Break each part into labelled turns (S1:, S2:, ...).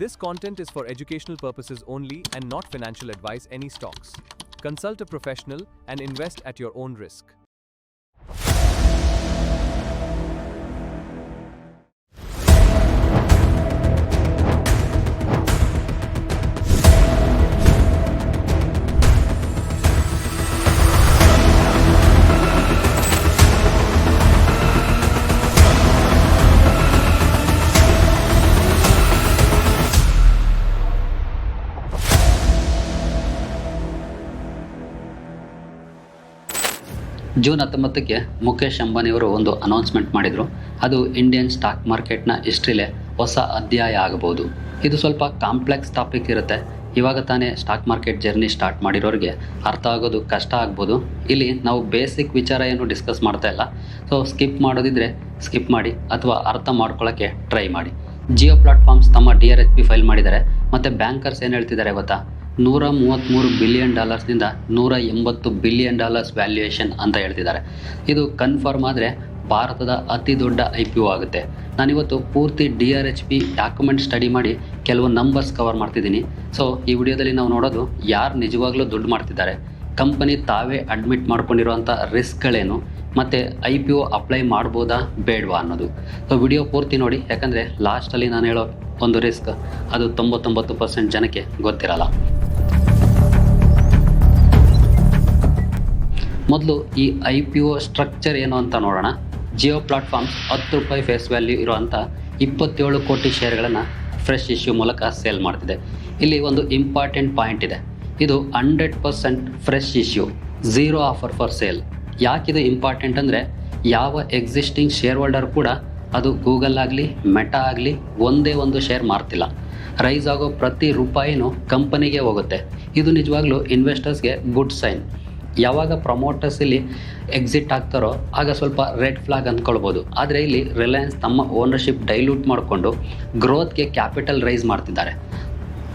S1: This content is for educational purposes only and not financial advice any stocks. Consult a professional and invest at your own risk.
S2: June 19ಕ್ಕೆ ಮುಖೇಶ್ ಅಂಬಾನಿಯವರು ಒಂದು announcement ಮಾಡಿದರು. ಅದು Indian stock ಮಾರ್ಕೆಟ್ನ ಹಿಸ್ಟ್ರಿಲೇ ಹೊಸ ಅಧ್ಯಾಯ ಆಗಬಹುದು. ಇದು ಸ್ವಲ್ಪ ಕಾಂಪ್ಲೆಕ್ಸ್ ಟಾಪಿಕ್ ಇರುತ್ತೆ. ಇವಾಗ ತಾನೇ ಸ್ಟಾಕ್ ಮಾರ್ಕೆಟ್ ಜರ್ನಿ ಸ್ಟಾರ್ಟ್ ಮಾಡಿರೋರಿಗೆ ಅರ್ಥ ಆಗೋದು ಕಷ್ಟ ಆಗ್ಬೋದು. ಇಲ್ಲಿ ನಾವು ಬೇಸಿಕ್ ವಿಚಾರ ಏನು ಡಿಸ್ಕಸ್ ಮಾಡ್ತಾ ಇಲ್ಲ. ಸೊ ಸ್ಕಿಪ್ ಮಾಡೋದಿದ್ರೆ ಸ್ಕಿಪ್ ಮಾಡಿ ಅಥವಾ ಅರ್ಥ ಮಾಡ್ಕೊಳ್ಳೋಕ್ಕೆ ಟ್ರೈ ಮಾಡಿ. ಜಿಯೋ ಪ್ಲಾಟ್ಫಾರ್ಮ್ಸ್ ತಮ್ಮ DRHP ಫೈಲ್ ಮಾಡಿದ್ದಾರೆ. ಮತ್ತು ಬ್ಯಾಂಕರ್ಸ್ ಏನು ಹೇಳ್ತಿದ್ದಾರೆ ಗೊತ್ತಾ, $133 ಬಿಲಿಯನ್ ನಿಂದ $180 ಬಿಲಿಯನ್ ವ್ಯಾಲ್ಯೂಯೇಷನ್ ಅಂತ ಹೇಳ್ತಿದ್ದಾರೆ. ಇದು ಕನ್ಫರ್ಮ್ ಆದರೆ ಭಾರತದ ಅತಿ ದೊಡ್ಡ IPO ಆಗುತ್ತೆ. ನಾನಿವತ್ತು ಪೂರ್ತಿ DRHP ಡಾಕ್ಯುಮೆಂಟ್ ಸ್ಟಡಿ ಮಾಡಿ ಕೆಲವು ನಂಬರ್ಸ್ ಕವರ್ ಮಾಡ್ತಿದ್ದೀನಿ. ಸೊ ಈ ವಿಡಿಯೋದಲ್ಲಿ ನಾವು ನೋಡೋದು ಯಾರು ನಿಜವಾಗ್ಲೂ ದುಡ್ಡು ಮಾಡ್ತಿದ್ದಾರೆ, ಕಂಪನಿ ತಾವೇ ಅಡ್ಮಿಟ್ ಮಾಡ್ಕೊಂಡಿರೋಂಥ ರಿಸ್ಕ್ಗಳೇನು, ಮತ್ತು IPO ಅಪ್ಲೈ ಮಾಡ್ಬೋದಾ ಬೇಡವಾ ಅನ್ನೋದು. ಸೊ ವಿಡಿಯೋ ಪೂರ್ತಿ ನೋಡಿ, ಯಾಕಂದರೆ ಲಾಸ್ಟಲ್ಲಿ ನಾನು ಹೇಳೋ ಒಂದು ರಿಸ್ಕ್ ಅದು 99% ಜನಕ್ಕೆ ಗೊತ್ತಿರಲ್ಲ. ಮೊದಲು ಈ IPO ಸ್ಟ್ರಕ್ಚರ್ ಏನು ಅಂತ ನೋಡೋಣ. ಜಿಯೋ ಪ್ಲಾಟ್ಫಾರ್ಮ್ಸ್ ₹10 ಫೇಸ್ ವ್ಯಾಲ್ಯೂ ಇರುವಂಥ 27 ಕೋಟಿ ಶೇರ್ಗಳನ್ನು ಫ್ರೆಶ್ ಇಶ್ಯೂ ಮೂಲಕ ಸೇಲ್ ಮಾಡ್ತಿದೆ. ಇಲ್ಲಿ ಒಂದು ಇಂಪಾರ್ಟೆಂಟ್ ಪಾಯಿಂಟ್ ಇದೆ. ಇದು 100% fresh issue, 0 offer for sale. ಯಾಕಿದು ಇಂಪಾರ್ಟೆಂಟ್ ಅಂದರೆ, ಯಾವ ಎಕ್ಸಿಸ್ಟಿಂಗ್ ಶೇರ್ ಹೋಲ್ಡರ್ ಕೂಡ ಅದು ಗೂಗಲ್ ಆಗಲಿ ಮೆಟಾ ಆಗಲಿ ಒಂದೇ ಒಂದು ಶೇರ್ ಮಾರ್ತಿಲ್ಲ. ರೈಸ್ ಆಗೋ ಪ್ರತಿ ರೂಪಾಯಿನೂ ಕಂಪನಿಗೆ ಹೋಗುತ್ತೆ. ಇದು ನಿಜವಾಗ್ಲೂ ಇನ್ವೆಸ್ಟರ್ಸ್ಗೆ ಗುಡ್ ಸೈನ್. ಯಾವಾಗ ಪ್ರಮೋಟರ್ಸ್ ಇಲ್ಲಿ ಎಕ್ಸಿಟ್ ಆಗ್ತಾರೋ ಆಗ ಸ್ವಲ್ಪ ರೆಡ್ ಫ್ಲಾಗ್ ಅಂದ್ಕೊಳ್ಬೋದು. ಆದರೆ ಇಲ್ಲಿ ರಿಲಯನ್ಸ್ ತಮ್ಮ ಓನರ್ಶಿಪ್ ಡೈಲ್ಯೂಟ್ ಮಾಡಿಕೊಂಡು ಗ್ರೋತ್ಗೆ ಕ್ಯಾಪಿಟಲ್ ರೈಸ್ ಮಾಡ್ತಿದ್ದಾರೆ.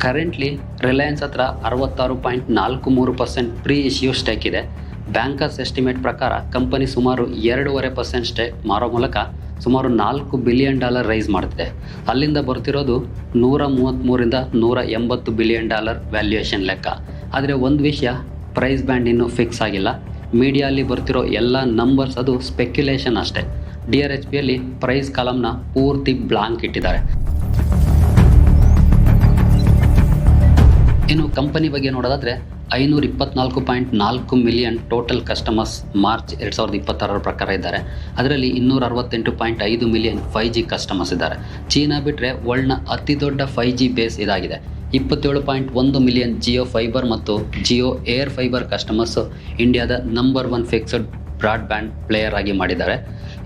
S2: ಕರೆಂಟ್ಲಿ ರಿಲಯನ್ಸ್ ಹತ್ರ 66.43% ಪ್ರೀ ಇಶ್ಯೂ ಸ್ಟೇಕ್ ಇದೆ. ಬ್ಯಾಂಕರ್ಸ್ ಎಸ್ಟಿಮೇಟ್ ಪ್ರಕಾರ ಕಂಪನಿ ಸುಮಾರು 2.5% ಸ್ಟೇಕ್ ಮಾರೋ ಮೂಲಕ ಸುಮಾರು $4 ಬಿಲಿಯನ್ ರೈಸ್ ಮಾಡ್ತಿದೆ. ಅಲ್ಲಿಂದ ಬರ್ತಿರೋದು $133 ಇಂದ $180 ಬಿಲಿಯನ್ ವ್ಯಾಲ್ಯೂಯೇಷನ್ ಲೆಕ್ಕ. ಆದರೆ ಒಂದು ವಿಷಯ, ಪ್ರೈಸ್ ಬ್ಯಾಂಡ್ ಇನ್ನೂ ಫಿಕ್ಸ್ ಆಗಿಲ್ಲ. ಮೀಡಿಯಲ್ಲಿ ಬರ್ತಿರೋ ಎಲ್ಲ ನಂಬರ್ಸ್ ಅದು ಸ್ಪೆಕ್ಯುಲೇಷನ್ ಅಷ್ಟೇ. DRHPಯಲ್ಲಿ ಪ್ರೈಸ್ ಕಾಲಮ್ನ ಪೂರ್ತಿ ಬ್ಲಾಂಕ್ ಇಟ್ಟಿದ್ದಾರೆ. ಇನ್ನು ಕಂಪನಿ ಬಗ್ಗೆ ನೋಡೋದಾದರೆ 524.4 ಮಿಲಿಯನ್ ಟೋಟಲ್ ಕಸ್ಟಮರ್ಸ್ ಮಾರ್ಚ್ 2026 ಪ್ರಕಾರ ಇದ್ದಾರೆ. ಅದರಲ್ಲಿ 268.5 ಮಿಲಿಯನ್ 5G ಕಸ್ಟಮರ್ಸ್ ಇದ್ದಾರೆ. ಚೀನಾ ಬಿಟ್ಟರೆ ವರ್ಲ್ಡ್ನ ಅತಿ ದೊಡ್ಡ 5G ಬೇಸ್ ಇದಾಗಿದೆ. 27.1 ಮಿಲಿಯನ್ ಜಿಯೋ ಫೈಬರ್ ಮತ್ತು ಜಿಯೋ ಏರ್ ಫೈಬರ್ ಕಸ್ಟಮರ್ಸು ಇಂಡಿಯಾದ ನಂಬರ್ 1 ಫಿಕ್ಸ್ಡ್ ಬ್ರಾಡ್ಬ್ಯಾಂಡ್ ಪ್ಲೇಯರ್ ಆಗಿ ಮಾಡಿದ್ದಾರೆ.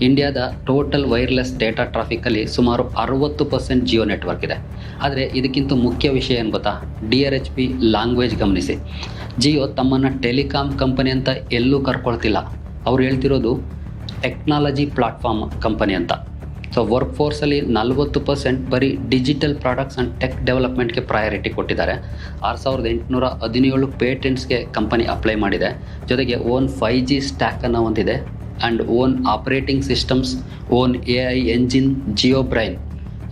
S2: ಇಂಡಿಯಾದ ಟೋಟಲ್ ವೈರ್ಲೆಸ್ ಡೇಟಾ ಟ್ರಾಫಿಕಲ್ಲಿ ಸುಮಾರು 60% ಜಿಯೋ ನೆಟ್ವರ್ಕ್ ಇದೆ. ಆದರೆ ಇದಕ್ಕಿಂತ ಮುಖ್ಯ ವಿಷಯ ಏನು ಗೊತ್ತಾ, DRHP ಲ್ಯಾಂಗ್ವೇಜ್ ಗಮನಿಸಿ. ಜಿಯೋ ತಮ್ಮನ್ನು ಟೆಲಿಕಾಂ ಕಂಪನಿ ಅಂತ ಎಲ್ಲೂ ಕರ್ಕೊಳ್ತಿಲ್ಲ. ಅವ್ರು ಹೇಳ್ತಿರೋದು ಟೆಕ್ನಾಲಜಿ ಪ್ಲಾಟ್ಫಾರ್ಮ್ ಕಂಪನಿ ಅಂತ. ಸೊ ವರ್ಕ್ ಫೋರ್ಸಲ್ಲಿ 40% ಬರೀ ಡಿಜಿಟಲ್ ಪ್ರಾಡಕ್ಟ್ಸ್ ಆ್ಯಂಡ್ ಟೆಕ್ ಡೆವಲಪ್ಮೆಂಟ್ಗೆ ಪ್ರಯಾರಿಟಿ ಕೊಟ್ಟಿದ್ದಾರೆ. 6817 ಪೇಟೆಂಟ್ಸ್ಗೆ ಕಂಪನಿ ಅಪ್ಲೈ ಮಾಡಿದೆ. ಜೊತೆಗೆ ಓನ್ 5G ಸ್ಟ್ಯಾಕನ್ನು ಹೊಂದಿದೆ and own operating systems, own AI engine, Jio brain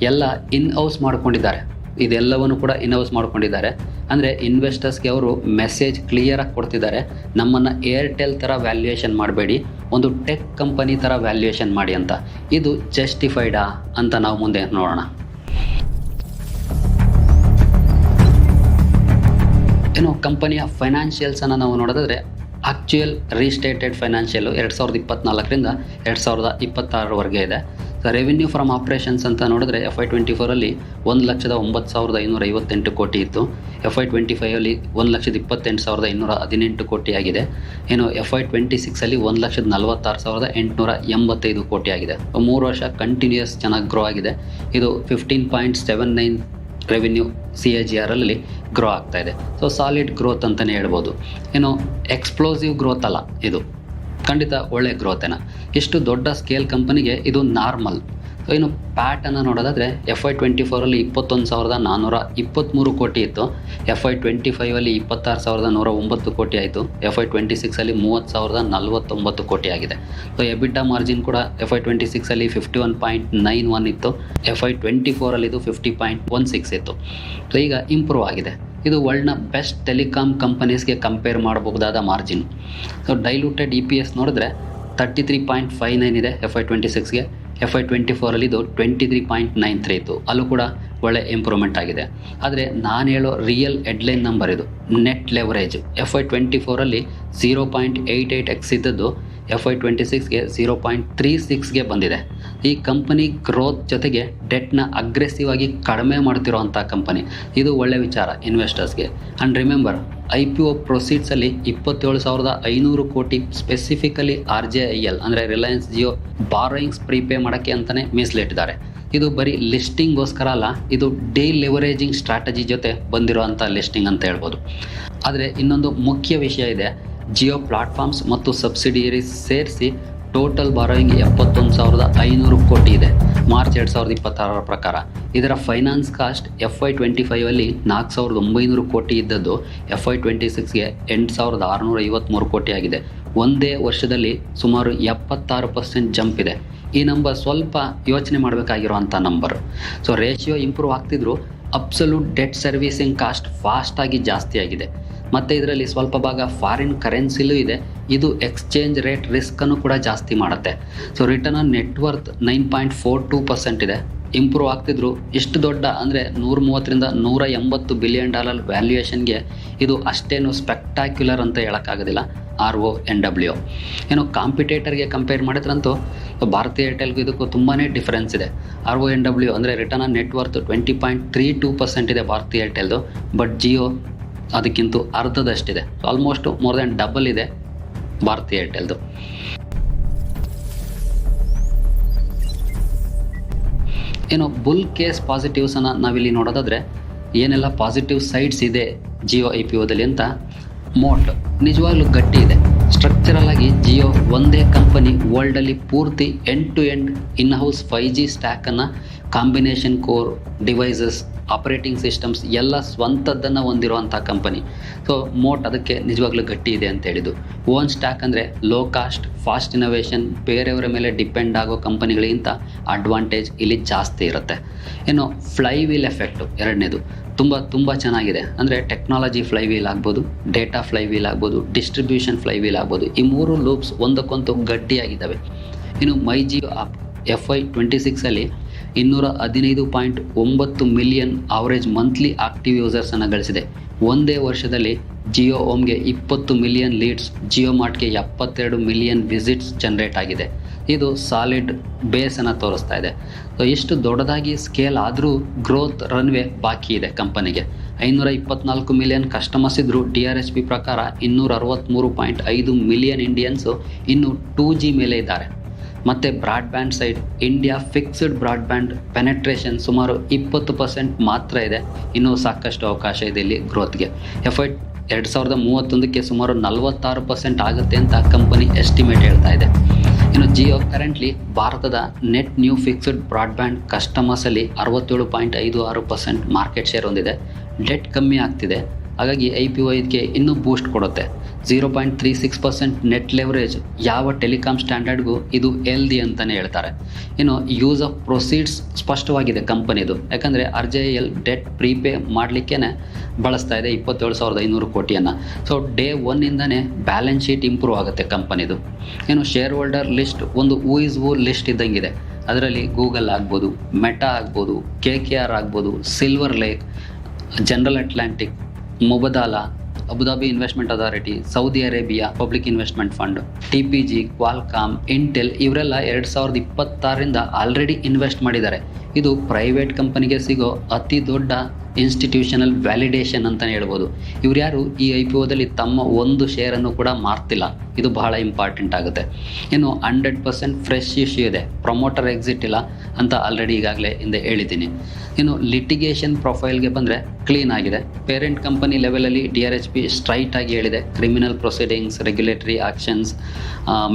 S2: ಎಲ್ಲ ಇನ್-ಹೌಸ್ ಮಾಡ್ಕೊಂಡಿದ್ದಾರೆ. ಇದೆಲ್ಲವನ್ನು ಕೂಡ ಇನ್-ಹೌಸ್ ಮಾಡ್ಕೊಂಡಿದ್ದಾರೆ. ಅಂದರೆ ಇನ್ವೆಸ್ಟರ್ಸ್ಗೆ ಅವರು ಮೆಸೇಜ್ ಕ್ಲಿಯರಾಗಿ ಕೊಡ್ತಿದ್ದಾರೆ, ನಮ್ಮನ್ನು ಏರ್ಟೆಲ್ ಥರ ವ್ಯಾಲ್ಯೂಯೇಷನ್ ಮಾಡಬೇಡಿ, ಒಂದು ಟೆಕ್ ಕಂಪನಿ ಥರ ವ್ಯಾಲ್ಯೂಯೇಷನ್ ಮಾಡಿ ಅಂತ. ಇದು ಜಸ್ಟಿಫೈಡಾ ಅಂತ ನಾವು ಮುಂದೆ ನೋಡೋಣ. ಏನು ಕಂಪನಿಯ ಫೈನಾನ್ಷಿಯಲ್ಸನ್ನು ನಾವು ನೋಡೋದಾದರೆ, ಆಕ್ಚುಯಲ್ ರೀಸ್ಟೇಟೆಡ್ ಫೈನಾನ್ಷಿಯಲು 2024ರಿಂದ 2026ವರೆಗೆ ಇದೆ. ಸೊ ರೆವಿನ್ಯೂ ಫ್ರಮ್ ಆಪ್ರೇಷನ್ಸ್ ಅಂತ ನೋಡಿದ್ರೆ FY24ಅಲ್ಲಿ 1,09,558 ಕೋಟಿ ಇತ್ತು. FY25ಅಲ್ಲಿ 1,28,218 ಕೋಟಿ ಆಗಿದೆ. ಏನು FY26ಅಲ್ಲಿ 1,46,885 ಕೋಟಿ ಆಗಿದೆ. 3 ವರ್ಷ ಕಂಟಿನ್ಯೂಯಸ್ ಚೆನ್ನಾಗಿ ಗ್ರೋ ಆಗಿದೆ. ಇದು 15.79 ರೆವಿನ್ಯೂ CAGRಲ್ಲಿ ಗ್ರೋ ಆಗ್ತಾ ಇದೆ. ಸೊ ಸಾಲಿಡ್ ಗ್ರೋತ್ ಅಂತಲೇ ಹೇಳ್ಬೋದು. ಏನು ಎಕ್ಸ್ಪ್ಲೋಸಿವ್ ಗ್ರೋತ್ ಅಲ್ಲ, ಇದು ಖಂಡಿತ ಒಳ್ಳೆ ಗ್ರೋತೇನ. ಇಷ್ಟು ದೊಡ್ಡ ಸ್ಕೇಲ್ ಕಂಪನಿಗೆ ಇದು ನಾರ್ಮಲ್. ಇನ್ನು ಪ್ಯಾಟನ್ನು ನೋಡೋದಾದರೆ FY24 21,423 ಕೋಟಿ ಇತ್ತು. FY25 26,109 ಕೋಟಿ ಆಯಿತು. FY26 30,049 ಕೋಟಿ ಆಗಿದೆ. ಸೊ ಎಬಿಟಾ ಮಾರ್ಜಿನ್ ಕೂಡ FY26 51.91 ಇತ್ತು. FY24 ಇದು 50.16 ಇತ್ತು. ಸೊ ಈಗ ಇಂಪ್ರೂವ್ ಆಗಿದೆ. ಇದು ವರ್ಲ್ಡ್ನ ಬೆಸ್ಟ್ ಟೆಲಿಕಾಮ್ ಕಂಪನೀಸ್ಗೆ ಕಂಪೇರ್ ಮಾಡಬಹುದಾದ ಮಾರ್ಜಿನ್. ಸೊ ಡೈಲ್ಯೂಟೆಡ್ EPS ನೋಡಿದ್ರೆ 33.59 ಇದೆ FY26ಗೆ. FY24 ಇದು 23.93 ಇತ್ತು. ಅಲ್ಲೂ ಕೂಡ ಒಳ್ಳೆ ಇಂಪ್ರೂವ್ಮೆಂಟ್ ಆಗಿದೆ. ಆದರೆ ನಾನು ಹೇಳೋ ರಿಯಲ್ ಹೆಡ್ಲೈನ್ ನಂಬರ್ ಇದು ನೆಟ್ ಲೆವರೇಜ್. FY24 0.88x ಇದ್ದದ್ದು FY26ಗೆ 0.36ಗೆ ಬಂದಿದೆ. ಈ ಕಂಪನಿ ಗ್ರೋತ್ ಜೊತೆಗೆ ಡೆಟ್ನ ಅಗ್ರೆಸಿವ್ ಆಗಿ ಕಡಿಮೆ ಮಾಡ್ತಿರೋ ಅಂಥ ಕಂಪನಿ. ಇದು ಒಳ್ಳೆ ವಿಚಾರ ಇನ್ವೆಸ್ಟರ್ಸ್ಗೆ. ಆ್ಯಂಡ್ ರಿಮೆಂಬರ್, IPO ಪ್ರೊಸೀಡ್ಸಲ್ಲಿ 27,500 ಕೋಟಿ ಸ್ಪೆಸಿಫಿಕಲಿ RJIL ಅಂದರೆ ರಿಲಯನ್ಸ್ ಜಿಯೋ ಬಾರೋಯಿಂಗ್ಸ್ ಪ್ರೀಪೇ ಮಾಡೋಕ್ಕೆ ಅಂತಲೇ ಮೀಸಲಿಟ್ಟಿದ್ದಾರೆ. ಇದು ಬರೀ ಲಿಸ್ಟಿಂಗ್ಗೋಸ್ಕರ ಅಲ್ಲ, ಇದು ಡೇ ಲೆವರೇಜಿಂಗ್ ಸ್ಟ್ರಾಟಜಿ ಜೊತೆ ಬಂದಿರೋ ಅಂಥ ಲಿಸ್ಟಿಂಗ್ ಅಂತ ಹೇಳ್ಬೋದು. ಆದರೆ ಇನ್ನೊಂದು ಮುಖ್ಯ ವಿಷಯ ಇದೆ. ಜಿಯೋ ಪ್ಲಾಟ್ಫಾರ್ಮ್ಸ್ ಮತ್ತು ಸಬ್ಸಿಡಿಯರೀಸ್ ಸೇರಿಸಿ ಟೋಟಲ್ ಬಾರೋಯಿಂಗ್ 71,500 ಕೋಟಿ ಇದೆ ಮಾರ್ಚ್ 2026 ಪ್ರಕಾರ. ಇದರ ಫೈನಾನ್ಸ್ ಕಾಸ್ಟ್ FY25 4,900 ಕೋಟಿ ಇದ್ದದ್ದು FY26ಗೆ 8,653 ಕೋಟಿ ಆಗಿದೆ. ಒಂದೇ ವರ್ಷದಲ್ಲಿ ಸುಮಾರು 76% ಜಂಪ್ ಇದೆ. ಈ ನಂಬರ್ ಸ್ವಲ್ಪ ಯೋಚನೆ ಮಾಡಬೇಕಾಗಿರುವಂಥ ನಂಬರ್. ಸೊ ರೇಷಿಯೋ ಇಂಪ್ರೂವ್ ಆಗ್ತಿದ್ರು ಅಬ್ಸಲ್ಯೂಟ್ ಡೆಟ್ ಸರ್ವಿಸಿಂಗ್ ಕಾಸ್ಟ್ ಫಾಸ್ಟಾಗಿ ಜಾಸ್ತಿ ಆಗಿದೆ. ಮತ್ತು ಇದರಲ್ಲಿ ಸ್ವಲ್ಪ ಭಾಗ ಫಾರಿನ್ ಕರೆನ್ಸಿಲೂ ಇದೆ. ಇದು ಎಕ್ಸ್ಚೇಂಜ್ ರೇಟ್ ರಿಸ್ಕನ್ನು ಕೂಡ ಜಾಸ್ತಿ ಮಾಡುತ್ತೆ. ಸೊ ರಿಟರ್ನ್ ಆನ್ ನೆಟ್ವರ್ತ್ 9.42% ಇದೆ. ಇಂಪ್ರೂವ್ ಆಗ್ತಿದ್ರು ಇಷ್ಟು ದೊಡ್ಡ ಅಂದರೆ $130 ಬಿಲಿಯನ್ ವ್ಯಾಲ್ಯೂಯೇಷನ್ಗೆ ಇದು ಅಷ್ಟೇನು ಸ್ಪೆಕ್ಟಾಕ್ಯುಲರ್ ಅಂತ ಹೇಳೋಕ್ಕಾಗೋದಿಲ್ಲ. RONW ಏನು ಕಾಂಪಿಟೇಟರ್ಗೆ ಕಂಪೇರ್ ಮಾಡಿದ್ರಂತೂ ಭಾರತಿ ಏರ್ಟೆಲ್ಗೂ ಇದಕ್ಕೂ ತುಂಬಾ ಡಿಫ್ರೆನ್ಸ್ ಇದೆ. RONW ಅಂದರೆ ರಿಟರ್ನ್ ಆನ್ ನೆಟ್ವರ್ತ್ 20.32% ಇದೆ ಭಾರತಿ ಏರ್ಟೆಲ್ದು. ಬಟ್ ಜಿಯೋ ಅದಕ್ಕಿಂತ ಅರ್ಧದಷ್ಟಿದೆ. ಆಲ್ಮೋಸ್ಟ್ ಮೋರ್ ದ್ಯಾನ್ ಡಬಲ್ ಇದೆ ಭಾರತಿ ಏರ್ಟೆಲ್ದು. ಏನು ಬುಲ್ ಕೇಸ್ ಪಾಸಿಟಿವ್ಸನ್ನು ನಾವಿಲ್ಲಿ ನೋಡೋದಾದರೆ ಏನೆಲ್ಲ ಪಾಸಿಟಿವ್ ಸೈಡ್ಸ್ ಇದೆ ಜಿಯೋ IPOದಲ್ಲಿ ಅಂತ. ಮೋಟ್ ನಿಜವಾಗ್ಲೂ ಗಟ್ಟಿ ಇದೆ. ಸ್ಟ್ರಕ್ಚರಲ್ ಆಗಿ ಜಿಯೋ ಒಂದೇ ಕಂಪನಿ ವರ್ಲ್ಡಲ್ಲಿ ಪೂರ್ತಿ end to end inhouse 5G ಸ್ಟ್ಯಾಕನ್ನು combination core devices operating systems ಎಲ್ಲ ಸ್ವಂತದ್ದನ್ನು ಹೊಂದಿರುವಂಥ ಕಂಪನಿ. ಸೊ ಮೋಟ್ ಅದಕ್ಕೆ ನಿಜವಾಗ್ಲೂ ಗಟ್ಟಿ ಇದೆ ಅಂತ ಹೇಳಿದ್ದು. ಓನ್ ಸ್ಟ್ಯಾಕ್ ಅಂದರೆ ಲೋ ಕಾಸ್ಟ್, ಫಾಸ್ಟ್ ಇನೋವೇಷನ್, ಬೇರೆಯವರ ಮೇಲೆ ಡಿಪೆಂಡ್ ಆಗೋ ಕಂಪನಿಗಳಿಗಿಂತ ಅಡ್ವಾಂಟೇಜ್ ಇಲ್ಲಿ ಜಾಸ್ತಿ ಇರುತ್ತೆ. ಇನ್ನು ಫ್ಲೈ ವೀಲ್ ಎಫೆಕ್ಟು ಎರಡನೇದು ತುಂಬ ಚೆನ್ನಾಗಿದೆ. ಅಂದರೆ ಟೆಕ್ನಾಲಜಿ ಫ್ಲೈ ವೀಲ್ ಆಗ್ಬೋದು, ಡೇಟಾ ಫ್ಲೈ ವೀಲ್ ಆಗ್ಬೋದು, ಡಿಸ್ಟ್ರಿಬ್ಯೂಷನ್ ಫ್ಲೈ ವೀಲ್ ಆಗ್ಬೋದು. ಈ ಮೂರು ಲೂಪ್ಸ್ ಒಂದಕ್ಕೊಂದು ಗಟ್ಟಿಯಾಗಿದ್ದಾವೆ. ಇನ್ನು my Jio app FY26 215.9 million average monthly active ಯೂಸರ್ಸನ್ನು ಗಳಿಸಿದೆ. ಒಂದೇ ವರ್ಷದಲ್ಲಿ ಜಿಯೋ ಹೋಮ್ಗೆ 20 ಮಿಲಿಯನ್ ಲೀಡ್ಸ್, ಜಿಯೋ ಮಾರ್ಟ್ಗೆ 72 ಮಿಲಿಯನ್ ವಿಸಿಟ್ಸ್ ಜನರೇಟ್ ಆಗಿದೆ. ಇದು ಸಾಲಿಡ್ ಬೇಸನ್ನು ತೋರಿಸ್ತಾ ಇದೆ. ಸೊ ಇಷ್ಟು ದೊಡ್ಡದಾಗಿ ಸ್ಕೇಲ್ ಆದರೂ ಗ್ರೋತ್ ರನ್ವೇ ಬಾಕಿ ಇದೆ ಕಂಪನಿಗೆ. 524 ಮಿಲಿಯನ್ ಕಸ್ಟಮರ್ಸ್ ಇದ್ದರೂ DRHP ಪ್ರಕಾರ 263.5 ಮಿಲಿಯನ್ ಇಂಡಿಯನ್ಸು ಇನ್ನೂ 2G ಮೇಲೆ ಇದ್ದಾರೆ. ಮತ್ತು broadband side India fixed broadband penetration ಸುಮಾರು 20% ಮಾತ್ರ ಇದೆ. ಇನ್ನೂ ಸಾಕಷ್ಟು ಅವಕಾಶ ಇದೆ ಇಲ್ಲಿ ಗ್ರೋತ್ಗೆ. FY2031ಕ್ಕೆ ಸುಮಾರು 46% ಆಗುತ್ತೆ ಅಂತ ಕಂಪನಿ ಎಸ್ಟಿಮೇಟ್ ಹೇಳ್ತಾ ಇದೆ. ಇನ್ನು ಜಿಯೋ ಕರೆಂಟ್ಲಿ ಭಾರತದ ನೆಟ್ ನ್ಯೂ ಫಿಕ್ಸ್ಡ್ ಬ್ರಾಡ್ಬ್ಯಾಂಡ್ ಕಸ್ಟಮರ್ಸಲ್ಲಿ 67.56% ಮಾರ್ಕೆಟ್ ಶೇರ್ ಹೊಂದಿದೆ. ಡೆಟ್ ಕಮ್ಮಿ ಆಗ್ತಿದೆ. ಹಾಗಾಗಿ IPO ಇದಕ್ಕೆ ಇನ್ನೂ ಬೂಸ್ಟ್ ಕೊಡುತ್ತೆ. 0.36% ನೆಟ್ ಲೆವರೇಜ್ ಯಾವ ಟೆಲಿಕಾಮ್ ಸ್ಟ್ಯಾಂಡರ್ಡ್ಗೂ ಇದು ಹೆಲ್ದಿ ಅಂತಲೇ ಹೇಳ್ತಾರೆ. ಇನ್ನು ಯೂಸ್ ಆಫ್ ಪ್ರೊಸೀಡ್ಸ್ ಸ್ಪಷ್ಟವಾಗಿದೆ ಕಂಪನಿದು. ಯಾಕಂದರೆ RJIL ಡೆಟ್ ಪ್ರೀಪೇ ಮಾಡಲಿಕ್ಕೇ ಬಳಸ್ತಾ ಇದೆ 27,500 ಕೋಟಿಯನ್ನು. ಸೊ ಡೇ 1ಇಂದನೇ ಬ್ಯಾಲೆನ್ಸ್ ಶೀಟ್ ಇಂಪ್ರೂವ್ ಆಗುತ್ತೆ ಕಂಪನಿದು. ಇನ್ನು ಶೇರ್ ಹೋಲ್ಡರ್ ಲಿಸ್ಟ್ ಒಂದು ಹೂ ಇಸ್ ಹೂ ಲಿಸ್ಟ್ ಇದ್ದಂಗಿದೆ. ಅದರಲ್ಲಿ ಗೂಗಲ್ ಆಗ್ಬೋದು, ಮೆಟಾ ಆಗ್ಬೋದು, KKR ಆಗ್ಬೋದು, Silver Lake, General Atlantic, Mubadala, Abu Dhabi investment authority, Saudi Arabia public investment fund, TPG, Qualcomm, Intel ಇವರೆಲ್ಲ 2026ರಿಂದ ಆಲ್ರೆಡಿ ಇನ್ವೆಸ್ಟ್ ಮಾಡಿದ್ದಾರೆ. ಇದು ಪ್ರೈವೇಟ್ ಕಂಪನಿಗೆ ಸಿಗೋ ಅತಿ ದೊಡ್ಡ ಇನ್ಸ್ಟಿಟ್ಯೂಷನಲ್ ವ್ಯಾಲಿಡೇಷನ್ ಅಂತಲೇ ಹೇಳ್ಬೋದು. ಇವ್ರು ಯಾರು ಈ IPOದಲ್ಲಿ ತಮ್ಮ ಒಂದು ಶೇರನ್ನು ಕೂಡ ಮಾರ್ತಿಲ್ಲ. ಇದು ಬಹಳ ಇಂಪಾರ್ಟೆಂಟ್ ಆಗುತ್ತೆ. ಇನ್ನು 100% ಫ್ರೆಶ್ ಇಶ್ಯೂ ಇದೆ, ಪ್ರಮೋಟರ್ ಎಕ್ಸಿಟ್ ಇಲ್ಲ ಅಂತ ಆಲ್ರೆಡಿ ಈಗಾಗಲೇ ಹಿಂದೆ ಹೇಳಿದ್ದೀನಿ. ಇನ್ನು ಲಿಟಿಗೇಷನ್ ಪ್ರೊಫೈಲ್ಗೆ ಬಂದರೆ ಕ್ಲೀನ್ ಆಗಿದೆ. ಪೇರೆಂಟ್ ಕಂಪನಿ ಲೆವೆಲಲ್ಲಿ DRHP ಸ್ಟ್ರೈಟ್ ಆಗಿ ಹೇಳಿದೆ, criminal proceedings, regulatory actions,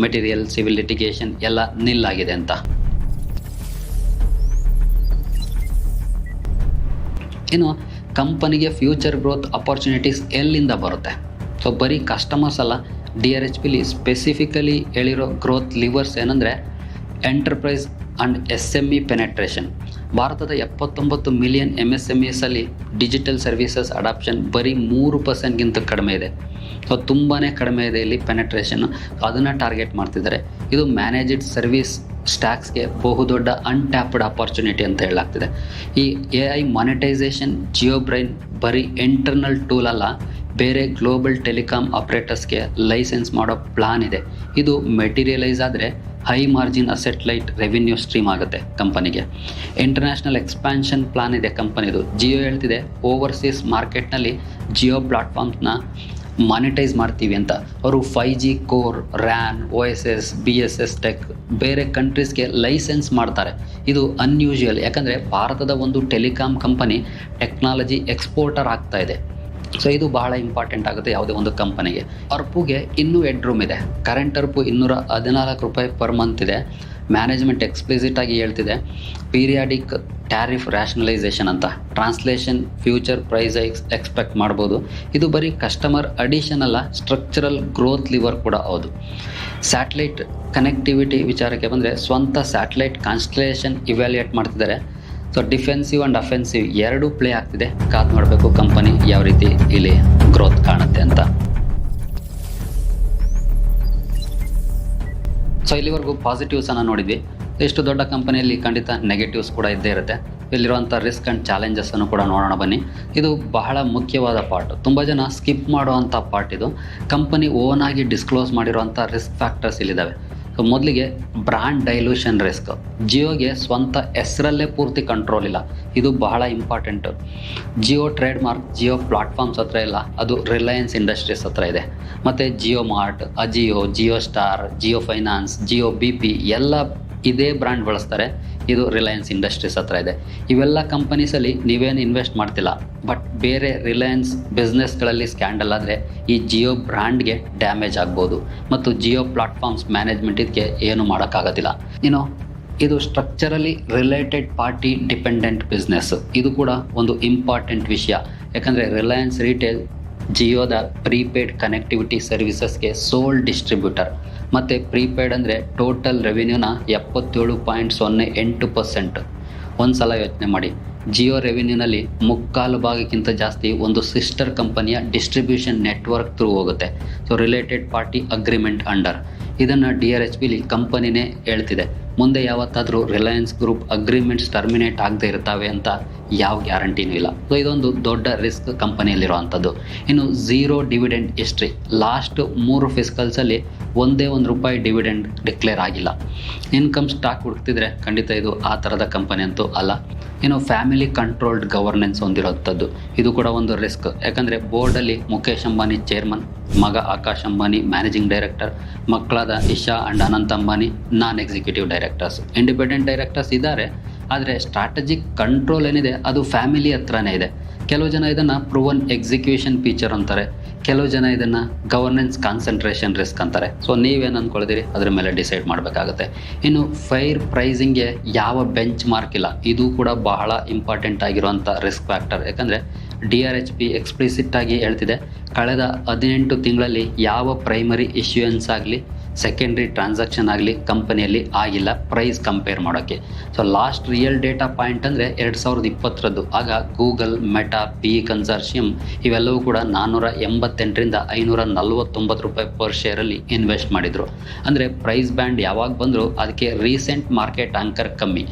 S2: material, civil litigation ಎಲ್ಲ ನಿಲ್ ಆಗಿದೆ ಅಂತ. ಇನ್ನು ಕಂಪನಿಗೆ ಫ್ಯೂಚರ್ ಗ್ರೋತ್ ಅಪಾರ್ಚುನಿಟೀಸ್ ಎಲ್ಲಿಂದ ಬರುತ್ತೆ? ಸೊ ಬರೀ ಕಸ್ಟಮರ್ಸ್ ಅಲ್ಲ, DRHPಲಿ ಸ್ಪೆಸಿಫಿಕಲಿ ಹೇಳಿರೋ ಗ್ರೋತ್ ಲಿವರ್ಸ್ ಏನಂದರೆ ಎಂಟರ್ಪ್ರೈಸ್ ಆ್ಯಂಡ್ SME ಪೆನೆಟ್ರೇಷನ್. ಭಾರತದ 79 ಮಿಲಿಯನ್ MSMEಸಲ್ಲಿ ಡಿಜಿಟಲ್ ಸರ್ವಿಸಸ್ ಅಡಾಪ್ಷನ್ ಬರೀ 3%ಗಿಂತ ಕಡಿಮೆ ಇದೆ. ಸೊ ತುಂಬಾ ಕಡಿಮೆ ಇದೆ ಇಲ್ಲಿ ಪೆನೆಟ್ರೇಷನ್. ಅದನ್ನು ಟಾರ್ಗೆಟ್ ಮಾಡ್ತಿದ್ದಾರೆ. ಇದು ಮ್ಯಾನೇಜ್ಡ್ ಸರ್ವಿಸ್ ಸ್ಟ್ಯಾಕ್ಸ್ಗೆ ಬಹುದೊಡ್ಡ ಅನ್ಟ್ಯಾಪ್ಡ್ ಅಪಾರ್ಚುನಿಟಿ ಅಂತ ಹೇಳಲಾಗ್ತಿದೆ. ಈ AI ಮಾನಿಟೈಸೇಷನ್ ಜಿಯೋ ಬ್ರೈನ್ ಬರೀ ಇಂಟರ್ನಲ್ ಟೂಲ್ ಅಲ್ಲ, ಬೇರೆ ಗ್ಲೋಬಲ್ ಟೆಲಿಕಾಂ ಆಪ್ರೇಟರ್ಸ್ಗೆ ಲೈಸೆನ್ಸ್ ಮಾಡೋ ಪ್ಲಾನ್ ಇದೆ. ಇದು ಮೆಟೀರಿಯಲೈಸ್ ಆದರೆ high margin asset light revenue stream ಆಗುತ್ತೆ ಕಂಪನಿಗೆ. ಇಂಟರ್ನ್ಯಾಷನಲ್ ಎಕ್ಸ್ಪ್ಯಾನ್ಷನ್ ಪ್ಲಾನ್ ಇದೆ ಕಂಪನಿದು. ಜಿಯೋ ಹೇಳ್ತಿದೆ ಓವರ್ಸೀಸ್ ಮಾರ್ಕೆಟ್ನಲ್ಲಿ ಜಿಯೋ ಪ್ಲಾಟ್ಫಾರ್ಮ್ಸ್ನ ಮಾನಿಟೈಸ್ ಮಾಡ್ತೀವಿ ಅಂತ. ಅವರು 5G core, RAN, OSS, BSS tech ಬೇರೆ ಕಂಟ್ರೀಸ್ಗೆ ಲೈಸೆನ್ಸ್ ಮಾಡ್ತಾರೆ. ಇದು ಅನ್ಯೂಶುವಲ್, ಯಾಕಂದರೆ ಭಾರತದ ಒಂದು ಟೆಲಿಕಾಂ ಕಂಪನಿ ಟೆಕ್ನಾಲಜಿ ಎಕ್ಸ್ಪೋರ್ಟರ್ ಆಗ್ತಾ ಇದೆ. ಸೊ ಇದು ಬಹಳ ಇಂಪಾರ್ಟೆಂಟ್ ಆಗುತ್ತೆ ಯಾವುದೇ ಒಂದು ಕಂಪನಿಗೆ. ಅರ್ಪುಗೆ ಇನ್ನೂ ಹೆಡ್ ಇದೆ. ಕರೆಂಟ್ ಅರ್ಪು 214 ರೂಪಾಯಿ ಪರ್ ಮಂತ್ ಇದೆ. ಮ್ಯಾನೇಜ್ಮೆಂಟ್ ಎಕ್ಸ್ಪ್ಲಿಸಿಟ್ ಆಗಿ ಹೇಳ್ತಿದೆ ಪೀರಿಯಾಡಿಕ್ ಟ್ಯಾರಿಫ್ ರ್ಯಾಷನಲೈಸೇಷನ್ ಅಂತ. ಟ್ರಾನ್ಸ್ಲೇಷನ್ ಫ್ಯೂಚರ್ ಪ್ರೈಸ್ ಎಕ್ಸ್ಪೆಕ್ಟ್ ಮಾಡ್ಬೋದು. ಇದು ಬರೀ ಕಸ್ಟಮರ್ ಅಡಿಷನ್ ಅಲ್ಲ, ಸ್ಟ್ರಕ್ಚರಲ್ ಗ್ರೋತ್ ಲಿವರ್ ಕೂಡ ಹೌದು. ಸ್ಯಾಟಲೈಟ್ ಕನೆಕ್ಟಿವಿಟಿ ವಿಚಾರಕ್ಕೆ ಬಂದರೆ ಸ್ವಂತ ಸ್ಯಾಟಲೈಟ್ ಕಾನ್ಸ್ಟಲೇಷನ್ ಇವ್ಯಾಲ್ಯೂಯೇಟ್ ಮಾಡ್ತಿದ್ದಾರೆ. ಸೊ ಡಿಫೆನ್ಸಿವ್ ಆ್ಯಂಡ್ ಅಫೆನ್ಸಿವ್ ಎರಡೂ ಪ್ಲೇ ಆಗ್ತಿದೆ. ಕಾದು ಮಾಡಬೇಕು ಕಂಪನಿ ಯಾವ ರೀತಿ ಇಲ್ಲಿ ಗ್ರೋತ್ ಕಾಣುತ್ತೆ ಅಂತ. ಸೊ ಇಲ್ಲಿವರೆಗೂ ಪಾಸಿಟಿವ್ಸನ್ನು ನೋಡಿದ್ವಿ. ಎಷ್ಟು ದೊಡ್ಡ ಕಂಪನಿಯಲ್ಲಿ ಖಂಡಿತ ನೆಗೆಟಿವ್ಸ್ ಕೂಡ ಇದ್ದೇ ಇರುತ್ತೆ. ಇಲ್ಲಿರುವಂಥ ರಿಸ್ಕ್ ಆ್ಯಂಡ್ ಚಾಲೆಂಜಸ್ಸನ್ನು ಕೂಡ ನೋಡೋಣ ಬನ್ನಿ. ಇದು ಬಹಳ ಮುಖ್ಯವಾದ ಪಾರ್ಟ್, ತುಂಬ ಜನ ಸ್ಕಿಪ್ ಮಾಡುವಂಥ ಪಾರ್ಟ್ ಇದು. ಕಂಪನಿ ಓನಾಗಿ ಡಿಸ್ಕ್ಲೋಸ್ ಮಾಡಿರುವಂಥ ರಿಸ್ಕ್ ಫ್ಯಾಕ್ಟರ್ಸ್ ಇಲ್ಲಿದ್ದಾವೆ. ಸೊ ಮೊದಲಿಗೆ ಬ್ರ್ಯಾಂಡ್ ಡೈಲ್ಯೂಷನ್ ರಿಸ್ಕ್. ಜಿಯೋಗೆ ಸ್ವಂತ ಹೆಸರಲ್ಲೇ ಪೂರ್ತಿ ಕಂಟ್ರೋಲ್ ಇಲ್ಲ, ಇದು ಬಹಳ important. Jio trade mark Jio platforms ಹತ್ರ ಇಲ್ಲ, ಅದು ರಿಲಯನ್ಸ್ ಇಂಡಸ್ಟ್ರೀಸ್ ಹತ್ರ ಇದೆ. ಮತ್ತು Jio mart, AJIO, Jio star, Jio finance, Jio BP ಎಲ್ಲ ಇದೇ ಬ್ರ್ಯಾಂಡ್ ಬಳಸ್ತಾರೆ. ಇದು ರಿಲಯನ್ಸ್ ಇಂಡಸ್ಟ್ರೀಸ್ ಹತ್ರ ಇದೆ. ಇವೆಲ್ಲ ಕಂಪನೀಸಲ್ಲಿ ನೀವೇನು ಇನ್ವೆಸ್ಟ್ ಮಾಡ್ತಿಲ್ಲ, ಬಟ್ ಬೇರೆ ರಿಲಯನ್ಸ್ ಬಿಸ್ನೆಸ್ಗಳಲ್ಲಿ ಸ್ಕ್ಯಾಂಡಲ್ ಆದರೆ ಈ ಜಿಯೋ ಬ್ರ್ಯಾಂಡ್ಗೆ ಡ್ಯಾಮೇಜ್ ಆಗ್ಬೋದು ಮತ್ತು ಜಿಯೋ ಪ್ಲಾಟ್ಫಾರ್ಮ್ಸ್ ಮ್ಯಾನೇಜ್ಮೆಂಟ್ ಇದಕ್ಕೆ ಏನು ಮಾಡೋಕ್ಕಾಗೋದಿಲ್ಲ. ಇದು structurally related party dependent business. ಇದು ಕೂಡ ಒಂದು ಇಂಪಾರ್ಟೆಂಟ್ ವಿಷಯ, ಯಾಕಂದರೆ ರಿಲಯನ್ಸ್ ರಿಟೇಲ್ ಜಿಯೋದ ಪ್ರೀಪೇಯ್ಡ್ ಕನೆಕ್ಟಿವಿಟಿ ಸರ್ವಿಸಸ್ಗೆ ಸೋಲ್ ಡಿಸ್ಟ್ರಿಬ್ಯೂಟರ್. ಮತ್ತು ಪ್ರೀಪೇಯ್ಡ್ ಅಂದರೆ ಟೋಟಲ್ ರೆವಿನ್ಯೂನ 77.08%. ಒಂದು ಸಲ ಯೋಚನೆ ಮಾಡಿ, ಜಿಯೋ ರೆವಿನ್ಯೂನಲ್ಲಿ 3/4 ಜಾಸ್ತಿ ಒಂದು ಸಿಸ್ಟರ್ ಕಂಪನಿಯ ಡಿಸ್ಟ್ರಿಬ್ಯೂಷನ್ ನೆಟ್ವರ್ಕ್ ಥ್ರೂ ಹೋಗುತ್ತೆ. So related party agreement under. ಇದನ್ನು DRHPಲಿ ಕಂಪನಿನೇ ಹೇಳ್ತಿದೆ. ಮುಂದೆ ಯಾವತ್ತಾದರೂ ರಿಲಯನ್ಸ್ ಗ್ರೂಪ್ ಅಗ್ರಿಮೆಂಟ್ಸ್ ಟರ್ಮಿನೇಟ್ ಆಗದೆ ಇರ್ತವೆ ಅಂತ ಯಾವ ಗ್ಯಾರಂಟಿನೂ ಇಲ್ಲ. ಸೊ ಇದೊಂದು ದೊಡ್ಡ ರಿಸ್ಕ್ ಕಂಪನಿಯಲ್ಲಿರುವಂಥದ್ದು. ಇನ್ನು ಝೀರೋ ಡಿವಿಡೆಂಡ್ ಹಿಸ್ಟ್ರಿ. ಲಾಸ್ಟ್ 3 ಫಿಸ್ಕಲ್ಸಲ್ಲಿ ಒಂದೇ ₹1 ಡಿವಿಡೆಂಡ್ ಡಿಕ್ಲೇರ್ ಆಗಿಲ್ಲ. ಇನ್ಕಮ್ ಸ್ಟಾಕ್ ಹುಡುಕ್ತಿದ್ರೆ ಖಂಡಿತ ಇದು ಆ ಥರದ ಕಂಪನಿ ಅಂತೂ ಅಲ್ಲ. ಇನ್ನು ಫ್ಯಾಮಿಲಿ ಕಂಟ್ರೋಲ್ಡ್ ಗವರ್ನೆನ್ಸ್ ಹೊಂದಿರೋಂಥದ್ದು, ಇದು ಕೂಡ ಒಂದು ರಿಸ್ಕ್. ಯಾಕಂದರೆ ಬೋರ್ಡಲ್ಲಿ ಮುಖೇಶ್ ಅಂಬಾನಿ ಚೇರ್ಮನ್, ಮಗ ಆಕಾಶ್ ಅಂಬಾನಿ ಮ್ಯಾನೇಜಿಂಗ್ ಡೈರೆಕ್ಟರ್, ಮಕ್ಕಳಾದ Isha and Anant Ambani non executive directors. Independent directors ಇದ್ದಾರೆ, ಆದರೆ ಸ್ಟ್ರಾಟಜಿಕ್ ಕಂಟ್ರೋಲ್ ಏನಿದೆ ಅದು ಫ್ಯಾಮಿಲಿ ಹತ್ರನೇ ಇದೆ. ಕೆಲವು ಜನ ಇದನ್ನು ಪ್ರೂವನ್ ಎಕ್ಸಿಕ್ಯೂಷನ್ ಫೀಚರ್ ಅಂತಾರೆ, ಕೆಲವು ಜನ ಇದನ್ನು ಗವರ್ನೆನ್ಸ್ ಕಾನ್ಸಂಟ್ರೇಷನ್ ರಿಸ್ಕ್ ಅಂತಾರೆ. ಸೊ ನೀವೇನು ಅಂದ್ಕೊಳ್ತೀರಿ ಅದ್ರ ಮೇಲೆ ಡಿಸೈಡ್ ಮಾಡಬೇಕಾಗುತ್ತೆ. ಇನ್ನು ಫೈರ್ ಪ್ರೈಸಿಂಗ್ಗೆ ಯಾವ ಬೆಂಚ್ ಮಾರ್ಕ್ ಇಲ್ಲ, ಇದು ಕೂಡ ಬಹಳ ಇಂಪಾರ್ಟೆಂಟ್ ಆಗಿರುವಂಥ ರಿಸ್ಕ್ ಫ್ಯಾಕ್ಟರ್. ಯಾಕಂದರೆ DRHP ಎಕ್ಸ್ಪ್ಲಿಸಿಟ್ ಆಗಿ ಹೇಳ್ತಿದೆ, ಕಳೆದ 18 ತಿಂಗಳಲ್ಲಿ ಯಾವ ಪ್ರೈಮರಿ ಇಶ್ಯೂಯನ್ಸ್ ಆಗಲಿ ಸೆಕೆಂಡ್ರಿ ಟ್ರಾನ್ಸಾಕ್ಷನ್ ಆಗಲಿ ಕಂಪನಿಯಲ್ಲಿ ಆಗಿಲ್ಲ ಪ್ರೈಸ್ ಕಂಪೇರ್ ಮಾಡೋಕ್ಕೆ. So last real data point ಅಂದರೆ 2020ರದ್ದು. ಆಗ ಗೂಗಲ್, ಮೆಟಾ, PE ಕನ್ಸಾರ್ಷಿಯಂ ಇವೆಲ್ಲವೂ ಕೂಡ 488ರಿಂದ 549 ರೂಪಾಯಿ ಪರ್ ಶೇರಲ್ಲಿ ಇನ್ವೆಸ್ಟ್ ಮಾಡಿದರು. ಅಂದರೆ ಪ್ರೈಸ್ ಬ್ಯಾಂಡ್ ಯಾವಾಗ ಬಂದರೂ ಅದಕ್ಕೆ ರೀಸೆಂಟ್ ಮಾರ್ಕೆಟ್ ಆಂಕರ್ ಕಮ್ಮಿ.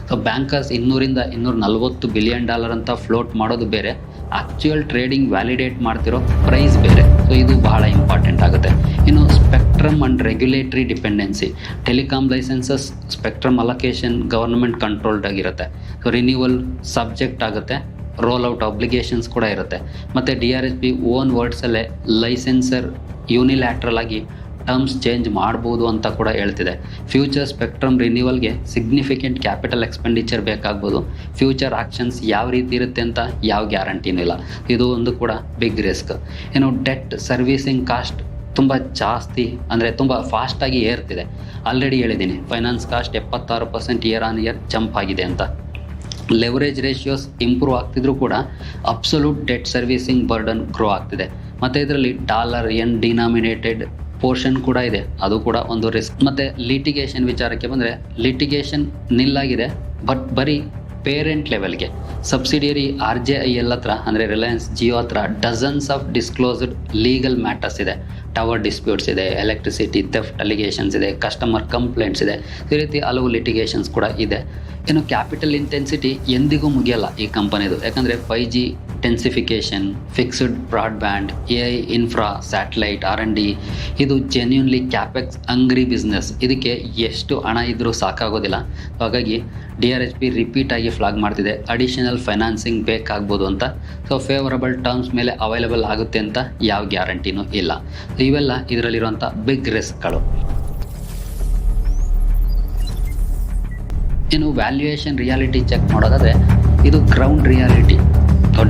S2: ಸೊ ಬ್ಯಾಂಕರ್ಸ್ $200 ರಿಂದ $240 ಬಿಲಿಯನ್ ಅಂತ ಫ್ಲೋಟ್ ಮಾಡೋದು ಬೇರೆ, ಆಕ್ಚುಯಲ್ ಟ್ರೇಡಿಂಗ್ ವ್ಯಾಲಿಡೇಟ್ ಮಾಡ್ತಿರೋ ಪ್ರೈಸ್ ಬೇರೆ. ಸೊ ಇದು ಬಹಳ ಇಂಪಾರ್ಟೆಂಟ್ ಆಗುತ್ತೆ. ಇನ್ನು spectrum and regulatory dependency. Telecom licences spectrum allocation government controlled ಆಗಿರುತ್ತೆ. ಸೊ ರಿನ್ಯೂವಲ್ ಸಬ್ಜೆಕ್ಟ್ ಆಗುತ್ತೆ, ರೋಲ್ ಔಟ್ ಅಬ್ಲಿಗೇಷನ್ಸ್ ಕೂಡ ಇರುತ್ತೆ. ಮತ್ತು DRHP ಓನ್ ವರ್ಡ್ಸಲ್ಲೇ ಲೈಸೆನ್ಸರ್ ಯೂನಿಲ್ಯಾಟ್ರಲ್ ಆಗಿ ಟರ್ಮ್ಸ್ ಚೇಂಜ್ ಮಾಡ್ಬೋದು ಅಂತ ಕೂಡ ಹೇಳ್ತಿದೆ. ಫ್ಯೂಚರ್ ಸ್ಪೆಕ್ಟ್ರಮ್ ರಿನ್ಯೂವಲ್ಗೆ ಸಿಗ್ನಿಫಿಕೆಂಟ್ ಕ್ಯಾಪಿಟಲ್ ಎಕ್ಸ್ಪೆಂಡಿಚರ್ ಬೇಕಾಗ್ಬೋದು. ಫ್ಯೂಚರ್ ಆಕ್ಷನ್ಸ್ ಯಾವ ರೀತಿ ಇರುತ್ತೆ ಅಂತ ಯಾವ ಗ್ಯಾರಂಟಿನೂ ಇಲ್ಲ. ಇದು ಒಂದು ಕೂಡ ಬಿಗ್ ರಿಸ್ಕ್. ಇನ್ನು ಡೆಟ್ ಸರ್ವಿಸಿಂಗ್ ಕಾಸ್ಟ್ ತುಂಬ ಜಾಸ್ತಿ, ಅಂದರೆ ತುಂಬ ಫಾಸ್ಟಾಗಿ ಏರ್ತಿದೆ. ಆಲ್ರೆಡಿ ಹೇಳಿದ್ದೀನಿ, finance cost 76% year on year jump ಆಗಿದೆ ಅಂತ. ಲೆವರೇಜ್ ರೇಷಿಯೋಸ್ ಇಂಪ್ರೂವ್ ಆಗ್ತಿದ್ರು ಕೂಡ absolute debt servicing burden grow ಆಗ್ತಿದೆ. ಮತ್ತು ಇದರಲ್ಲಿ ಡಾಲರ್ ಎನ್ ಡಿನಾಮಿನೇಟೆಡ್ ಪೋರ್ಷನ್ ಕೂಡ ಇದೆ, ಅದು ಕೂಡ ಒಂದು ರಿಸ್ಕ್. ಮತ್ತು ಲಿಟಿಗೇಷನ್ ವಿಚಾರಕ್ಕೆ ಬಂದರೆ ಲಿಟಿಗೇಷನ್ ನಿಲ್ಲಾಗಿದೆ, ಬಟ್ ಬರೀ ಪೇರೆಂಟ್ ಲೆವೆಲ್ಗೆ. ಸಬ್ಸಿಡಿಯರಿ RJIL ಹತ್ರ ಅಂದರೆ ರಿಲಯನ್ಸ್ ಜಿಯೋ ಹತ್ರ dozens of disclosed legal matters ಇದೆ. ಟವರ್ ಡಿಸ್ಪ್ಯೂಟ್ಸ್ ಇದೆ, ಎಲೆಕ್ಟ್ರಿಸಿಟಿ ಥೆಫ್ಟ್ ಅಲಿಗೇಷನ್ಸ್ ಇದೆ, ಕಸ್ಟಮರ್ ಕಂಪ್ಲೇಂಟ್ಸ್ ಇದೆ, ಈ ರೀತಿ ಹಲವು ಲಿಟಿಗೇಷನ್ಸ್ ಕೂಡ ಇದೆ. ಇನ್ನು ಕ್ಯಾಪಿಟಲ್ ಇಂಟೆನ್ಸಿಟಿ ಎಂದಿಗೂ ಮುಗಿಯಲ್ಲ ಈ ಕಂಪನಿದು, ಯಾಕಂದರೆ 5G densification, fixed broadband, AI infra, satellite, R&D, ಇದು ಜೆನ್ಯೂನ್ಲಿ ಕ್ಯಾಪೆಕ್ಸ್ ಅಂಗ್ರಿ ಬಿಸ್ನೆಸ್. ಇದಕ್ಕೆ ಎಷ್ಟು ಹಣ ಇದ್ದರೂ ಸಾಕಾಗೋದಿಲ್ಲ. ಹಾಗಾಗಿ DRHP ರಿಪೀಟ್ ಆಗಿ ಫ್ಲಾಗ್ ಮಾಡ್ತಿದೆ ಅಡಿಷನಲ್ ಫೈನಾನ್ಸಿಂಗ್ ಬೇಕಾಗ್ಬೋದು ಅಂತ. ಸೊ ಫೇವರಬಲ್ ಟರ್ಮ್ಸ್ ಮೇಲೆ ಅವೈಲೇಬಲ್ ಆಗುತ್ತೆ ಅಂತ ಯಾವ ಗ್ಯಾರಂಟಿನೂ ಇಲ್ಲ. ಇವೆಲ್ಲ ಇದರಲ್ಲಿರುವಂಥ ಬಿಗ್ ರಿಸ್ಕ್ಗಳು. ಇನ್ನು ವ್ಯಾಲ್ಯೂಯೇಷನ್ ರಿಯಾಲಿಟಿ ಚೆಕ್ ಮಾಡೋದಾದರೆ ಇದು ಗ್ರೌಂಡ್ ರಿಯಾಲಿಟಿ.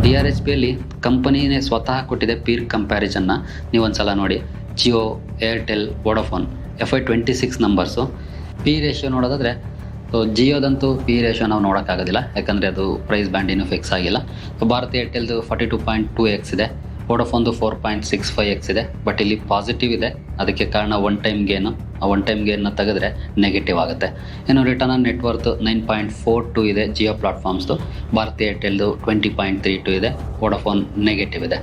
S2: DRHPಯಲ್ಲಿ ಕಂಪನಿನೇ ಸ್ವತಃ ಕೊಟ್ಟಿದೆ ಪೀರ್ ಕಂಪ್ಯಾರಿಸನ್ನ. ನೀವು ಒಂದ್ಸಲ ನೋಡಿ, Jio, Airtel, Vodafone FY26 numbers. P ratio ನೋಡೋದಾದರೆ ಜಿಯೋದಂತೂ ಪಿ ರೇಷಿಯೋ ನಾವು ನೋಡೋಕ್ಕಾಗೋದಿಲ್ಲ, ಯಾಕಂದರೆ ಅದು ಪ್ರೈಸ್ ಬ್ಯಾಂಡ್ ಇನ್ನೂ ಫಿಕ್ಸ್ ಆಗಿಲ್ಲ. ಭಾರತ್ ಏರ್ಟೆಲ್ದು 42.2x ಇದೆ, ವೋಡಾಫೋನ್ದು 4.65x ಇದೆ. ಬಟ್ ಇಲ್ಲಿ ಪಾಸಿಟಿವ್ ಇದೆ, ಅದಕ್ಕೆ ಕಾರಣ ಒನ್ ಟೈಮ್ ಗೇನು. ಆ ಒನ್ ಟೈಮ್ ಗೇನ್ನ ತೆಗೆದ್ರೆ ನೆಗೆಟಿವ್ ಆಗುತ್ತೆ. ಇನ್ನು ರಿಟರ್ನ್ ಆನ್ ನೆಟ್ವರ್ತ್ 9.42 ಇದೆ ಜಿಯೋ ಪ್ಲಾಟ್ಫಾರ್ಮ್ಸ್ದು. ಭಾರತ್ ಏರ್ಟೆಲ್ದು 20.32 ಇದೆ, ವೋಡಾಫೋನ್ ನೆಗೆಟಿವ್ ಇದೆ.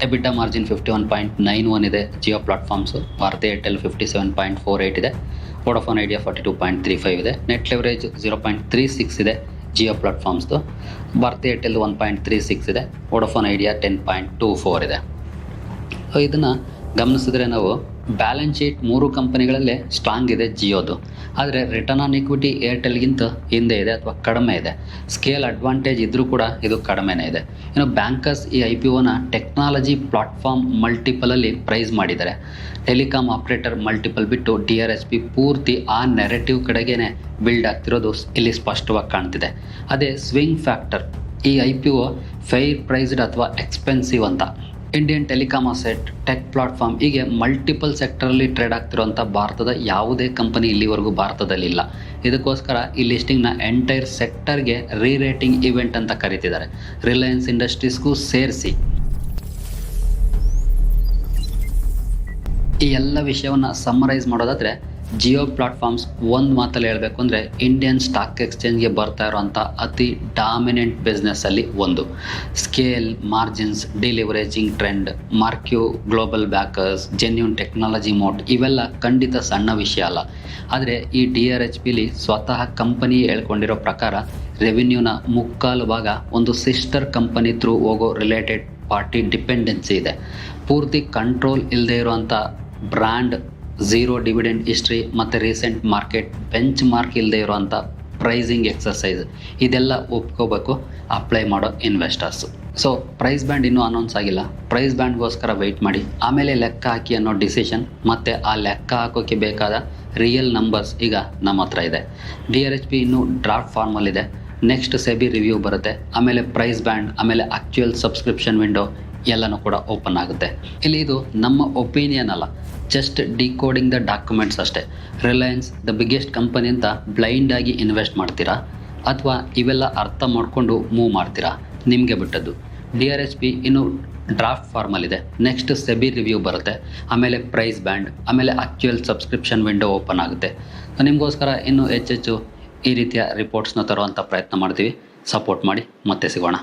S2: ಎಬಿಟಾ ಮಾರ್ಜಿನ್ 51.91 ಇದೆ ಜಿಯೋ ಪ್ಲಾಟ್ಫಾರ್ಮ್ಸು. ಭಾರತ್ ಏರ್ಟೆಲ್ 57.48 ಇದೆ, ವೋಡಾಫೋನ್ ಐಡಿಯಾ 42.35 ಇದೆ. ನೆಟ್ ಲೆವರೇಜ್ 0.36 ಇದೆ ಜಿಯೋ ಪ್ಲಾಟ್ಫಾರ್ಮ್ಸ್ದು. ಭಾರತ್ ಏರ್ಟೆಲ್ 1.36 ಇದೆ, ವೋಡಾಫೋನ್ ಐಡಿಯಾ 10.24 ಇದೆ. ಇದನ್ನು ಗಮನಿಸಿದ್ರೆ ನಾವು ಬ್ಯಾಲೆನ್ಸ್ ಶೀಟ್ 3 ಕಂಪನಿಗಳಲ್ಲೇ ಸ್ಟ್ರಾಂಗ್ ಇದೆ ಜಿಯೋದು. ಆದರೆ ರಿಟರ್ನ್ ಆನ್ ಇಕ್ವಿಟಿ ಏರ್ಟೆಲ್ಗಿಂತ ಹಿಂದೆ ಇದೆ ಅಥವಾ ಕಡಿಮೆ ಇದೆ. ಸ್ಕೇಲ್ ಅಡ್ವಾಂಟೇಜ್ ಇದ್ದರೂ ಕೂಡ ಇದು ಕಡಿಮೆನೇ ಇದೆ. ಇನ್ನು ಬ್ಯಾಂಕರ್ಸ್ ಈ IPOನ ಟೆಕ್ನಾಲಜಿ ಪ್ಲಾಟ್ಫಾರ್ಮ್ ಮಲ್ಟಿಪಲಲ್ಲಿ ಪ್ರೈಸ್ ಮಾಡಿದ್ದಾರೆ. ಟೆಲಿಕಾಮ್ ಆಪ್ರೇಟರ್ ಮಲ್ಟಿಪಲ್ ಬಿಟ್ಟು DRHP ಪೂರ್ತಿ ಆ ನೆರೆಟಿವ್ ಕಡೆಗೇ ಬಿಲ್ಡ್ ಆಗ್ತಿರೋದು ಇಲ್ಲಿ ಸ್ಪಷ್ಟವಾಗಿ ಕಾಣ್ತಿದೆ. ಅದೇ ಸ್ವಿಂಗ್ ಫ್ಯಾಕ್ಟರ್, ಈ IPO ಫೇರ್ ಪ್ರೈಸ್ಡ್ ಅಥವಾ ಎಕ್ಸ್ಪೆನ್ಸಿವ್ ಅಂತ. Indian telecom asset, tech platform, ಹೀಗೆ ಮಲ್ಟಿಪಲ್ ಸೆಕ್ಟರಲ್ಲಿ ಟ್ರೇಡ್ ಆಗ್ತಿರೋಂಥ ಭಾರತದ ಯಾವುದೇ ಕಂಪನಿ ಇಲ್ಲಿವರೆಗೂ ಭಾರತದಲ್ಲಿಲ್ಲ. ಇದಕ್ಕೋಸ್ಕರ ಈ ಲಿಸ್ಟಿಂಗ್ನ ಎಂಟೈರ್ ಸೆಕ್ಟರ್ಗೆ ರೀರೇಟಿಂಗ್ ಇವೆಂಟ್ ಅಂತ ಕರೀತಿದ್ದಾರೆ, ರಿಲಯನ್ಸ್ ಇಂಡಸ್ಟ್ರೀಸ್ಗೂ ಸೇರಿಸಿ. ಈ ಎಲ್ಲ ವಿಷಯವನ್ನು ಸಮ್ಮರೈಸ್ ಮಾಡೋದಾದರೆ ಜಿಯೋ ಪ್ಲಾಟ್ಫಾರ್ಮ್ಸ್ ಒಂದು ಮಾತಲ್ಲಿ ಹೇಳಬೇಕು ಅಂದರೆ ಇಂಡಿಯನ್ ಸ್ಟಾಕ್ ಎಕ್ಸ್ಚೇಂಜ್ಗೆ ಬರ್ತಾ ಇರೋಂಥ ಅತಿ ಡಾಮಿನೆಂಟ್ ಬಿಸ್ನೆಸ್ಸಲ್ಲಿ ಒಂದು. Scale, margins, deleveraging trend, marquee global backers, genuine technology moat, ಇವೆಲ್ಲ ಖಂಡಿತ ಸಣ್ಣ ವಿಷಯ ಅಲ್ಲ. ಆದರೆ ಈ DRHPಲಿ ಸ್ವತಃ ಕಂಪನಿ ಹೇಳ್ಕೊಂಡಿರೋ ಪ್ರಕಾರ ರೆವಿನ್ಯೂನ 3/4 ಭಾಗ ಒಂದು ಸಿಸ್ಟರ್ ಕಂಪನಿ ಥ್ರೂ ಹೋಗೋ ರಿಲೇಟೆಡ್ ಪಾರ್ಟಿ ಡಿಪೆಂಡೆನ್ಸಿ ಇದೆ. ಪೂರ್ತಿ ಕಂಟ್ರೋಲ್ ಇಲ್ಲದೆ ಇರುವಂಥ ಬ್ರ್ಯಾಂಡ್, ಝೀರೋ ಡಿವಿಡೆಂಡ್ ಹಿಸ್ಟ್ರಿ ಮತ್ತು ರೀಸೆಂಟ್ ಮಾರ್ಕೆಟ್ ಬೆಂಚ್ ಮಾರ್ಕ್ ಇಲ್ಲದೆ ಇರುವಂಥ ಪ್ರೈಸಿಂಗ್ ಎಕ್ಸಸೈಸ್, ಇದೆಲ್ಲ ಒಪ್ಕೋಬೇಕು ಅಪ್ಲೈ ಮಾಡೋ ಇನ್ವೆಸ್ಟರ್ಸು. ಸೊ ಪ್ರೈಸ್ ಬ್ಯಾಂಡ್ ಇನ್ನೂ ಅನೌನ್ಸ್ ಆಗಿಲ್ಲ, ಪ್ರೈಸ್ ಬ್ಯಾಂಡ್ಗೋಸ್ಕರ ವೆಯ್ಟ್ ಮಾಡಿ, ಆಮೇಲೆ ಲೆಕ್ಕ ಹಾಕಿ ಅನ್ನೋ ಡಿಸಿಷನ್ ಮತ್ತು ಆ ಲೆಕ್ಕ ಹಾಕೋಕ್ಕೆ ಬೇಕಾದ ರಿಯಲ್ ನಂಬರ್ಸ್ ಈಗ ನಮ್ಮ ಹತ್ರ ಇದೆ. DRHP ಇನ್ನೂ ಡ್ರಾಫ್ಟ್ ಫಾರ್ಮಲ್ಲಿದೆ. ನೆಕ್ಸ್ಟ್ ಸೆಬಿ ರಿವ್ಯೂ ಬರುತ್ತೆ, ಆಮೇಲೆ ಪ್ರೈಸ್ ಬ್ಯಾಂಡ್, ಆಮೇಲೆ ಆ್ಯಕ್ಚುಯಲ್ ಸಬ್ಸ್ಕ್ರಿಪ್ಷನ್ ವಿಂಡೋ ಎಲ್ಲನೂ ಕೂಡ ಓಪನ್ ಆಗುತ್ತೆ. ಇಲ್ಲಿ ಇದು ನಮ್ಮ ಒಪಿನಿಯನ್ ಅಲ್ಲ, ಜಸ್ಟ್ ಡಿಕೋಡಿಂಗ್ ದ ಡಾಕ್ಯುಮೆಂಟ್ಸ್ ಅಷ್ಟೇ. ರಿಲಯನ್ಸ್ ದ ಬಿಗ್ಗೆಸ್ಟ್ ಕಂಪನಿ ಅಂತ ಬ್ಲೈಂಡಾಗಿ ಇನ್ವೆಸ್ಟ್ ಮಾಡ್ತೀರಾ ಅಥವಾ ಇವೆಲ್ಲ ಅರ್ಥ ಮಾಡಿಕೊಂಡು ಮೂವ್ ಮಾಡ್ತೀರಾ, ನಿಮಗೆ ಬಿಟ್ಟದ್ದು. DRHP ಇನ್ನು ಡ್ರಾಫ್ಟ್ ಫಾರ್ಮಲ್ಲಿದೆ. ನೆಕ್ಸ್ಟ್ ಸೆಬಿ ರಿವ್ಯೂ ಬರುತ್ತೆ, ಆಮೇಲೆ ಪ್ರೈಸ್ ಬ್ಯಾಂಡ್, ಆಮೇಲೆ ಆ್ಯಕ್ಚುಯಲ್ ಸಬ್ಸ್ಕ್ರಿಪ್ಷನ್ ವಿಂಡೋ ಓಪನ್ ಆಗುತ್ತೆ. ನಿಮಗೋಸ್ಕರ ಇನ್ನೂ ಹೆಚ್ಚೆಚ್ಚು ಈ ರೀತಿಯ ರಿಪೋರ್ಟ್ಸ್ನ ತರುವಂಥ ಪ್ರಯತ್ನ ಮಾಡ್ತೀವಿ. ಸಪೋರ್ಟ್ ಮಾಡಿ, ಮತ್ತೆ ಸಿಗೋಣ.